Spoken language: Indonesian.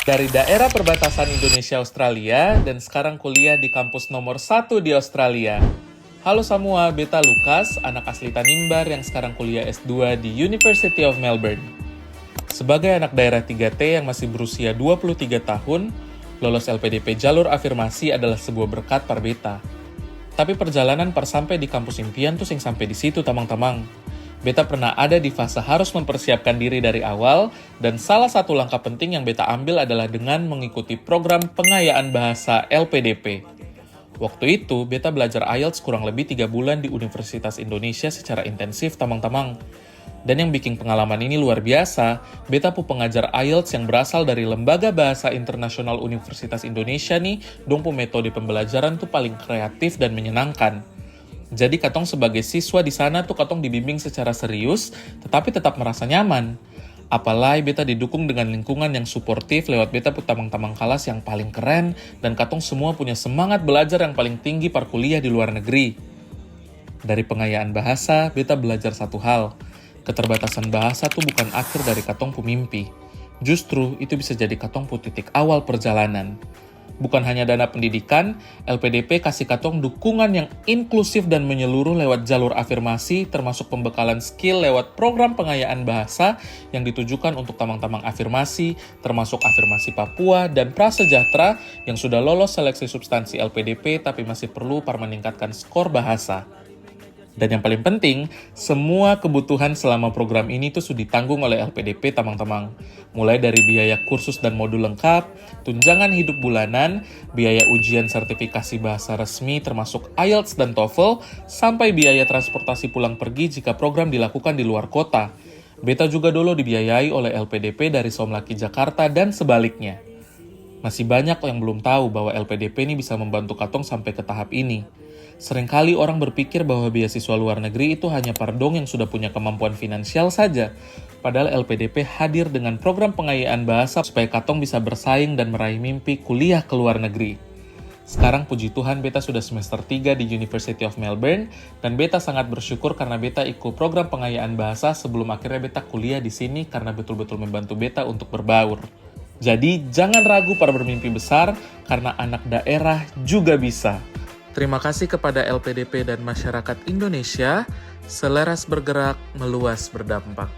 Dari daerah perbatasan Indonesia-Australia dan sekarang kuliah di kampus nomor 1 di Australia. Halo semua, Beta Lukas, anak asli Tanimbar yang sekarang kuliah S2 di University of Melbourne. Sebagai anak daerah 3T yang masih berusia 23 tahun, lolos LPDP jalur afirmasi adalah sebuah berkat par Beta. Tapi perjalanan par sampai di kampus impian tuh sing sampai di situ tamang-tamang. Beta pernah ada di fase harus mempersiapkan diri dari awal, dan salah satu langkah penting yang Beta ambil adalah dengan mengikuti program pengayaan bahasa LPDP. Waktu itu, Beta belajar IELTS kurang lebih 3 bulan di Universitas Indonesia secara intensif tamang-tamang. Dan yang bikin pengalaman ini luar biasa, Beta pu pengajar IELTS yang berasal dari Lembaga Bahasa Internasional Universitas Indonesia nih, dong pu metode pembelajaran tuh paling kreatif dan menyenangkan. Jadi katong sebagai siswa di sana tuh katong dibimbing secara serius, tetapi tetap merasa nyaman. Apalagi Beta didukung dengan lingkungan yang suportif lewat Beta pu tamang-tamang kelas yang paling keren, dan katong semua punya semangat belajar yang paling tinggi par kuliah di luar negeri. Dari pengayaan bahasa, Beta belajar satu hal. Keterbatasan bahasa tuh bukan akhir dari katong pu mimpi. Justru itu bisa jadi katong pu titik awal perjalanan. Bukan hanya dana pendidikan, LPDP kasih katong dukungan yang inklusif dan menyeluruh lewat jalur afirmasi, termasuk pembekalan skill lewat program pengayaan bahasa yang ditujukan untuk tamang-tamang afirmasi, termasuk afirmasi Papua dan prasejahtera yang sudah lolos seleksi substansi LPDP tapi masih perlu meningkatkan skor bahasa. Dan yang paling penting, semua kebutuhan selama program ini tuh sudah ditanggung oleh LPDP tamang-tamang. Mulai dari biaya kursus dan modul lengkap, tunjangan hidup bulanan, biaya ujian sertifikasi bahasa resmi termasuk IELTS dan TOEFL, sampai biaya transportasi pulang pergi jika program dilakukan di luar kota. Beta juga dulu dibiayai oleh LPDP dari Somlaki Jakarta dan sebaliknya. Masih banyak yang belum tahu bahwa LPDP ini bisa membantu katong sampai ke tahap ini. Seringkali orang berpikir bahwa beasiswa luar negeri itu hanya pardong yang sudah punya kemampuan finansial saja. Padahal LPDP hadir dengan program pengayaan bahasa supaya katong bisa bersaing dan meraih mimpi kuliah ke luar negeri. Sekarang puji Tuhan Beta sudah semester 3 di University of Melbourne, dan Beta sangat bersyukur karena Beta ikut program pengayaan bahasa sebelum akhirnya Beta kuliah di sini karena betul-betul membantu Beta untuk berbaur. Jadi jangan ragu para bermimpi besar, karena anak daerah juga bisa. Terima kasih kepada LPDP dan masyarakat Indonesia, selaras bergerak, meluas berdampak.